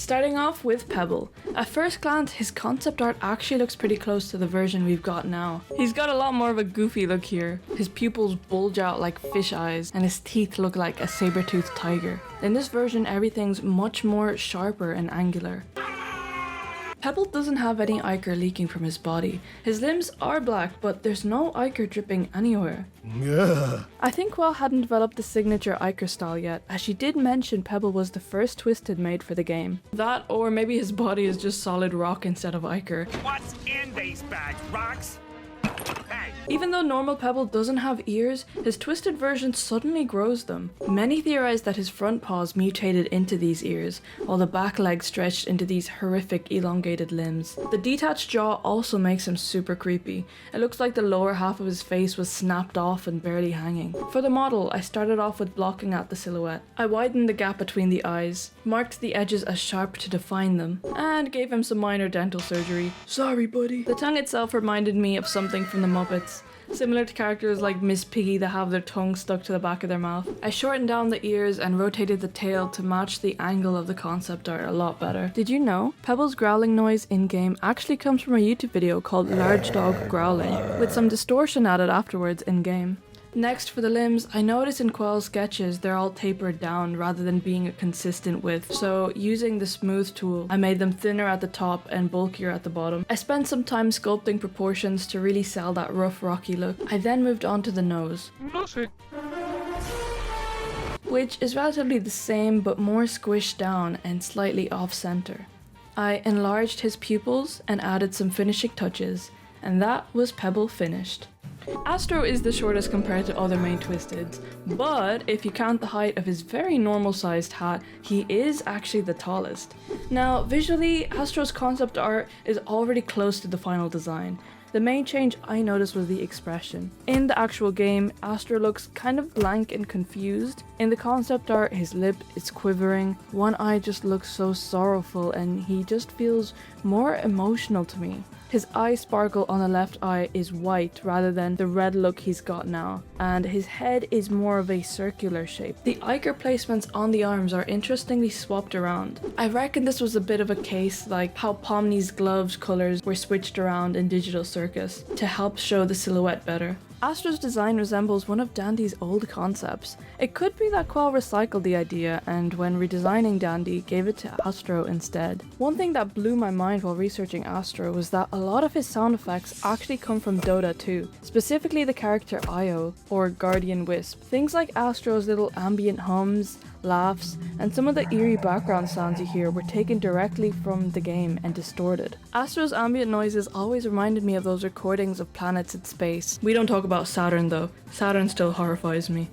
Starting off with Pebble. At first glance, his concept art actually looks pretty close to the version we've got now. He's got a lot more of a goofy look here. His pupils bulge out like fish eyes, and his teeth look like a saber-toothed tiger. In this version, everything's much more sharper and angular. Pebble doesn't have any ichor leaking from his body. His limbs are black, but there's no ichor dripping anywhere. Yeah. I think Quell hadn't developed the signature ichor style yet, as she did mention Pebble was the first Twisted made for the game. That, or maybe his body is just solid rock instead of ichor. What's in these bags, rocks? Hey. Even though normal Pebble doesn't have ears, his Twisted version suddenly grows them. Many theorize that his front paws mutated into these ears, while the back legs stretched into these horrific elongated limbs. The detached jaw also makes him super creepy. It looks like the lower half of his face was snapped off and barely hanging. For the model, I started off with blocking out the silhouette. I widened the gap between the eyes, marked the edges as sharp to define them, and gave him some minor dental surgery. Sorry, buddy. The tongue itself reminded me of something from the Muppets, similar to characters like Miss Piggy that have their tongue stuck to the back of their mouth. I shortened down the ears and rotated the tail to match the angle of the concept art a lot better. Did you know? Pebble's growling noise in-game actually comes from a YouTube video called Large Dog Growling, with some distortion added afterwards in-game. Next, for the limbs, I noticed in Quell's sketches they're all tapered down rather than being a consistent width, so using the smooth tool, I made them thinner at the top and bulkier at the bottom. I spent some time sculpting proportions to really sell that rough, rocky look. I then moved on to the nose, which is relatively the same but more squished down and slightly off-center. I enlarged his pupils and added some finishing touches, and that was Pebble finished. Astro is the shortest compared to other main Twisteds, but if you count the height of his very normal sized hat, he is actually the tallest. Now, visually, Astro's concept art is already close to the final design. The main change I noticed was the expression. In the actual game, Astro looks kind of blank and confused. In the concept art, his lip is quivering, one eye just looks so sorrowful, and he just feels more emotional to me. His eye sparkle on the left eye is white rather than the red look he's got now, and his head is more of a circular shape. The ichor placements on the arms are interestingly swapped around. I reckon this was a bit of a case like how Pomni's gloves colours were switched around in Digital Circus to help show the silhouette better. Astro's design resembles one of Dandy's old concepts. It could be that Quell recycled the idea and when redesigning Dandy gave it to Astro instead. One thing that blew my mind while researching Astro was that a lot of his sound effects actually come from Dota 2, specifically the character Io, or Guardian Wisp. Things like Astro's little ambient hums, laughs, and some of the eerie background sounds you hear were taken directly from the game and distorted. Astro's ambient noises always reminded me of those recordings of planets in space. We don't talk about Saturn though. Saturn still horrifies me.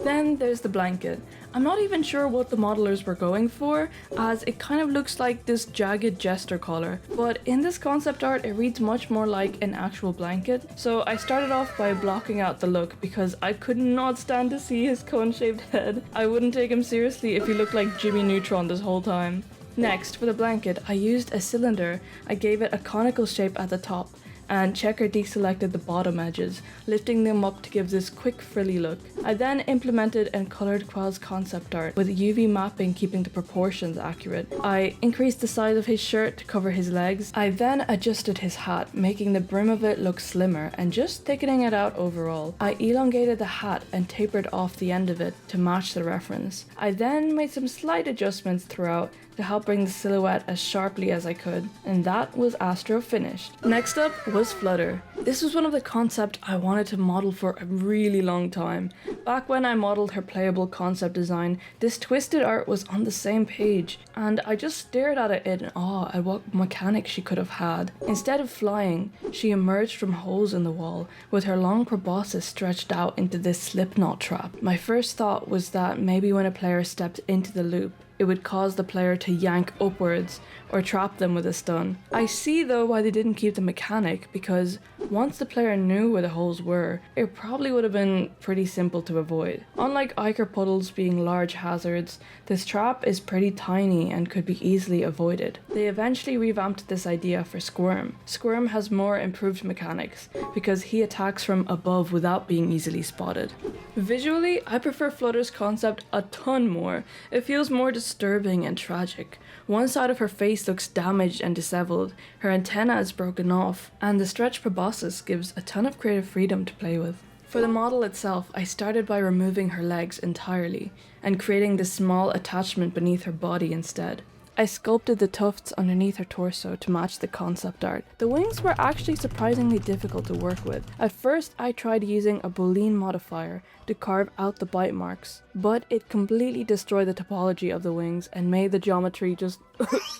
Then there's the blanket. I'm not even sure what the modelers were going for, as it kind of looks like this jagged jester collar, but in this concept art it reads much more like an actual blanket, so I started off by blocking out the look because I could not stand to see his cone-shaped head. I wouldn't take him seriously if he looked like Jimmy Neutron this whole time. Next, for the blanket, I used a cylinder. I gave it a conical shape at the top, and Checker deselected the bottom edges, lifting them up to give this quick frilly look. I then implemented and coloured Quell's concept art, with UV mapping keeping the proportions accurate. I increased the size of his shirt to cover his legs. I then adjusted his hat, making the brim of it look slimmer and just thickening it out overall. I elongated the hat and tapered off the end of it to match the reference. I then made some slight adjustments throughout to help bring the silhouette as sharply as I could, and that was Astro finished. Next up was Flutter. This was one of the concepts I wanted to model for a really long time. Back when I modeled her playable concept design, this Twisted art was on the same page, and I just stared at it in awe at what mechanics she could have had. Instead of flying, she emerged from holes in the wall, with her long proboscis stretched out into this slipknot trap. My first thought was that maybe when a player stepped into the loop, it would cause the player to yank upwards, or trap them with a stun. I see though why they didn't keep the mechanic, because once the player knew where the holes were, it probably would have been pretty simple to avoid. Unlike Ichor puddles being large hazards, this trap is pretty tiny and could be easily avoided. They eventually revamped this idea for Squirm. Squirm has more improved mechanics because he attacks from above without being easily spotted. Visually, I prefer Flutter's concept a ton more. It feels more disturbing and tragic. One side of her face looks damaged and disheveled, her antenna is broken off, and the stretch proboscis gives a ton of creative freedom to play with. For the model itself, I started by removing her legs entirely, and creating this small attachment beneath her body instead. I sculpted the tufts underneath her torso to match the concept art. The wings were actually surprisingly difficult to work with. At first, I tried using a Boolean modifier to carve out the bite marks, but it completely destroyed the topology of the wings and made the geometry just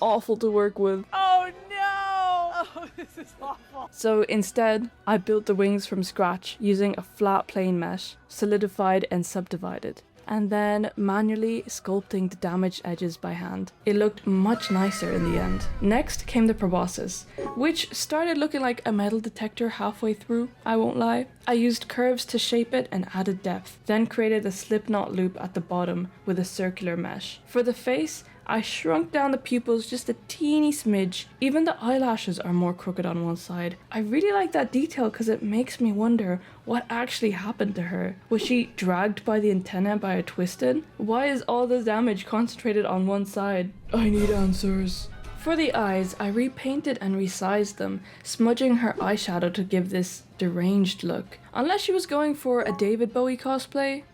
awful to work with. Oh no! Oh, this is awful. So instead, I built the wings from scratch using a flat plane mesh, solidified and subdivided, and then manually sculpting the damaged edges by hand. It looked much nicer in the end. Next came the proboscis, which started looking like a metal detector halfway through, I won't lie. I used curves to shape it and added depth, then created a slip knot loop at the bottom with a circular mesh. For the face, I shrunk down the pupils just a teeny smidge. Even the eyelashes are more crooked on one side. I really like that detail because it makes me wonder what actually happened to her. Was she dragged by the antenna by a Twisted? Why is all the damage concentrated on one side? I need answers. For the eyes, I repainted and resized them, smudging her eyeshadow to give this deranged look. Unless she was going for a David Bowie cosplay?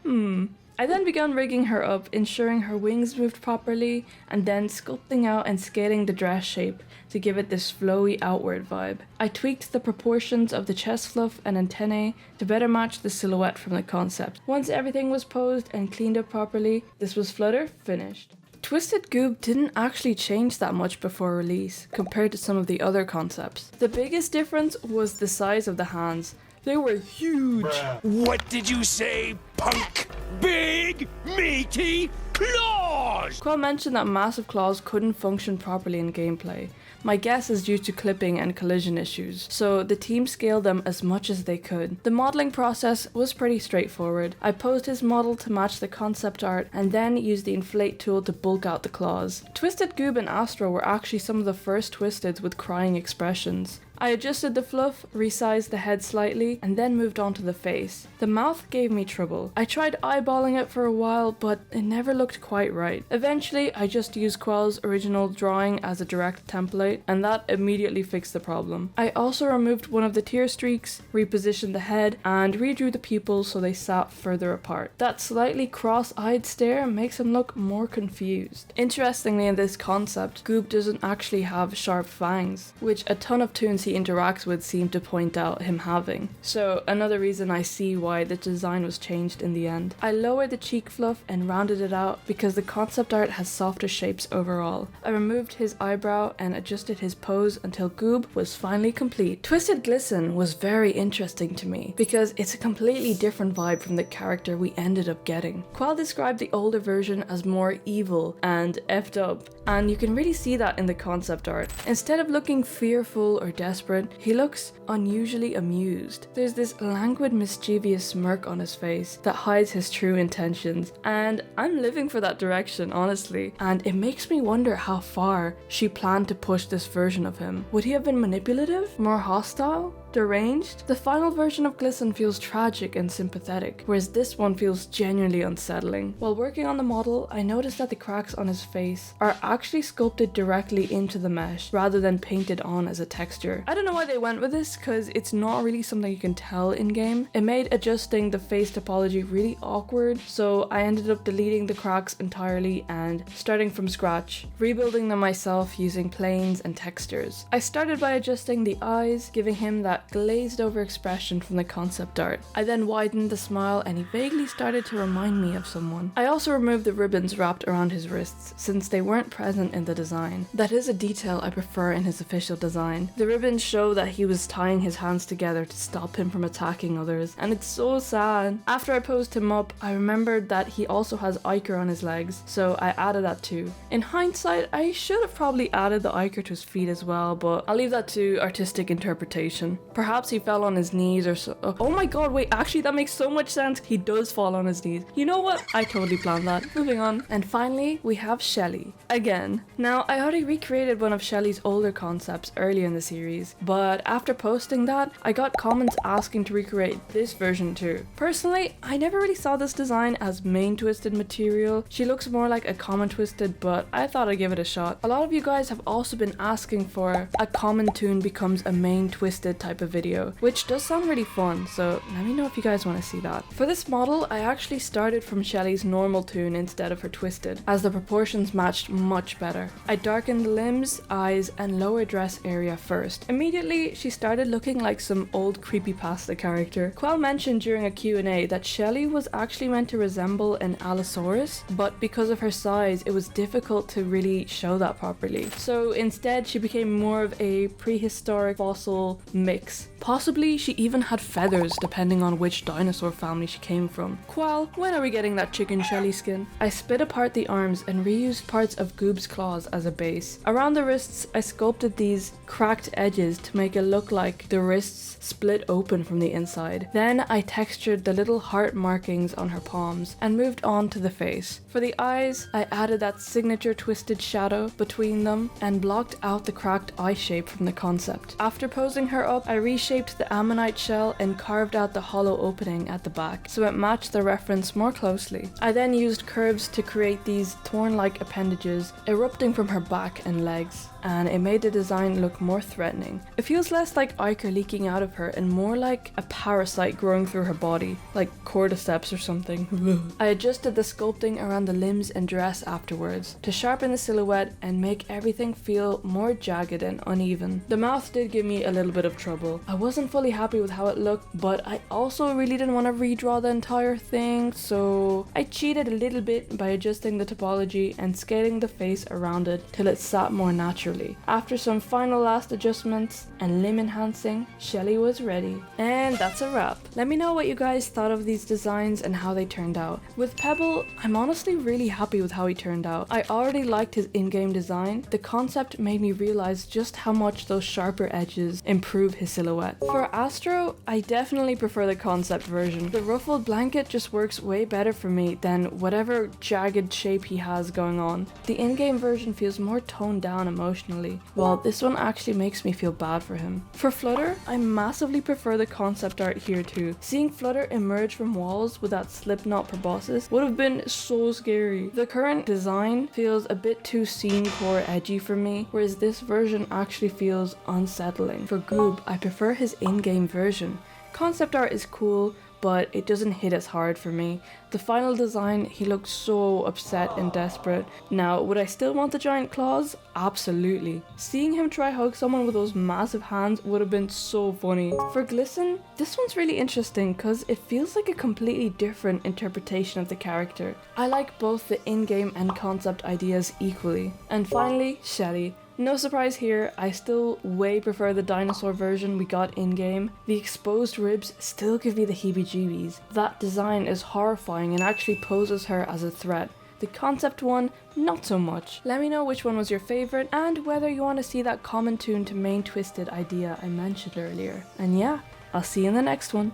I then began rigging her up, ensuring her wings moved properly, and then sculpting out and scaling the dress shape to give it this flowy outward vibe. I tweaked the proportions of the chest fluff and antennae to better match the silhouette from the concept. Once everything was posed and cleaned up properly, this was Flutter finished. Twisted Goob didn't actually change that much before release compared to some of the other concepts. The biggest difference was the size of the hands. They were huge. What did you say, punk? Big, meaty claws! Quill mentioned that massive claws couldn't function properly in gameplay. My guess is due to clipping and collision issues, so the team scaled them as much as they could. The modeling process was pretty straightforward. I posed his model to match the concept art and then used the inflate tool to bulk out the claws. Twisted Goob and Astro were actually some of the first Twisteds with crying expressions. I adjusted the fluff, resized the head slightly, and then moved on to the face. The mouth gave me trouble. I tried eyeballing it for a while, but it never looked quite right. Eventually, I just used Quell's original drawing as a direct template, and that immediately fixed the problem. I also removed one of the tear streaks, repositioned the head, and redrew the pupils so they sat further apart. That slightly cross-eyed stare makes him look more confused. Interestingly, in this concept, Goob doesn't actually have sharp fangs, which a ton of Toons he interacts with seem to point out him having. So another reason I see why the design was changed in the end. I lowered the cheek fluff and rounded it out because the concept art has softer shapes overall. I removed his eyebrow and adjusted his pose until Goob was finally complete. Twisted Glisten was very interesting to me because it's a completely different vibe from the character we ended up getting. Quell described the older version as more evil and effed up, and you can really see that in the concept art. Instead of looking fearful or desperate, he looks unusually amused. There's this languid, mischievous smirk on his face that hides his true intentions, and I'm living for that direction, honestly. And it makes me wonder how far she planned to push this version of him. Would he have been manipulative? More hostile? Deranged? The final version of Glisten feels tragic and sympathetic, whereas this one feels genuinely unsettling. While working on the model, I noticed that the cracks on his face are actually sculpted directly into the mesh rather than painted on as a texture. I don't know why they went with this, because it's not really something you can tell in game. It made adjusting the face topology really awkward, so I ended up deleting the cracks entirely and starting from scratch, rebuilding them myself using planes and textures. I started by adjusting the eyes, giving him that that glazed over expression from the concept art. I then widened the smile and he vaguely started to remind me of someone. I also removed the ribbons wrapped around his wrists since they weren't present in the design. That is a detail I prefer in his official design. The ribbons show that he was tying his hands together to stop him from attacking others, and it's so sad. After I posed him up, I remembered that he also has ichor on his legs, so I added that too. In hindsight, I should have probably added the ichor to his feet as well, but I'll leave that to artistic interpretation. Perhaps he fell on his knees or so. Oh my god, wait, actually that makes so much sense. He does fall on his knees. You know what? I totally planned that. Moving on. And finally, we have Shelly. Again. Now, I already recreated one of Shelly's older concepts earlier in the series, but after posting that, I got comments asking to recreate this version too. Personally, I never really saw this design as main twisted material. She looks more like a common twisted, but I thought I'd give it a shot. A lot of you guys have also been asking for a common toon becomes a main twisted type of video, which does sound really fun, so let me know if you guys want to see that. For this model, I actually started from Shelly's normal toon instead of her twisted, as the proportions matched much better. I darkened the limbs, eyes, and lower dress area first. Immediately, she started looking like some old creepypasta character. Quell mentioned during a Q&A that Shelly was actually meant to resemble an Allosaurus, but because of her size, it was difficult to really show that properly. So instead, she became more of a prehistoric fossil mix. Possibly, she even had feathers depending on which dinosaur family she came from. Quell, when are we getting that chicken Shelly skin? I split apart the arms and reused parts of Goob's claws as a base. Around the wrists, I sculpted these cracked edges to make it look like the wrists split open from the inside. Then I textured the little heart markings on her palms and moved on to the face. For the eyes, I added that signature twisted shadow between them and blocked out the cracked eye shape from the concept. After posing her up, I reshaped the ammonite shell and carved out the hollow opening at the back so it matched the reference more closely. I then used curves to create these thorn-like appendages erupting from her back and legs, and it made the design look more threatening. It feels less like ichor leaking out of her and more like a parasite growing through her body, like cordyceps or something. I adjusted the sculpting around the limbs and dress afterwards to sharpen the silhouette and make everything feel more jagged and uneven. The mouth did give me a little bit of trouble. I wasn't fully happy with how it looked, but I also really didn't want to redraw the entire thing, so I cheated a little bit by adjusting the topology and scaling the face around it till it sat more naturally. After some final last adjustments and limb enhancing, Shelly was ready. And that's a wrap. Let me know what you guys thought of these designs and how they turned out. With Pebble, I'm honestly really happy with how he turned out. I already liked his in-game design. The concept made me realize just how much those sharper edges improve his silhouette. For Astro, I definitely prefer the concept version. The ruffled blanket just works way better for me than whatever jagged shape he has going on. The in-game version feels more toned down emotionally, while this one actually makes me feel bad for him. For Flutter, I massively prefer the concept art here too. Seeing Flutter emerge from walls with that slipknot proboscis would have been so scary. The current design feels a bit too scene core edgy for me, whereas this version actually feels unsettling. For Goob, I prefer his in-game version. Concept art is cool, but it doesn't hit as hard for me. The final design, he looks so upset and desperate. Now, would I still want the giant claws? Absolutely. Seeing him try hug someone with those massive hands would have been so funny. For Glisten, this one's really interesting because it feels like a completely different interpretation of the character. I like both the in-game and concept ideas equally. And finally, Shelly. No surprise here, I still way prefer the dinosaur version we got in-game. The exposed ribs still give me the heebie-jeebies. That design is horrifying and actually poses her as a threat. The concept one, not so much. Let me know which one was your favorite and whether you want to see that common toon to main twisted idea I mentioned earlier. And yeah, I'll see you in the next one.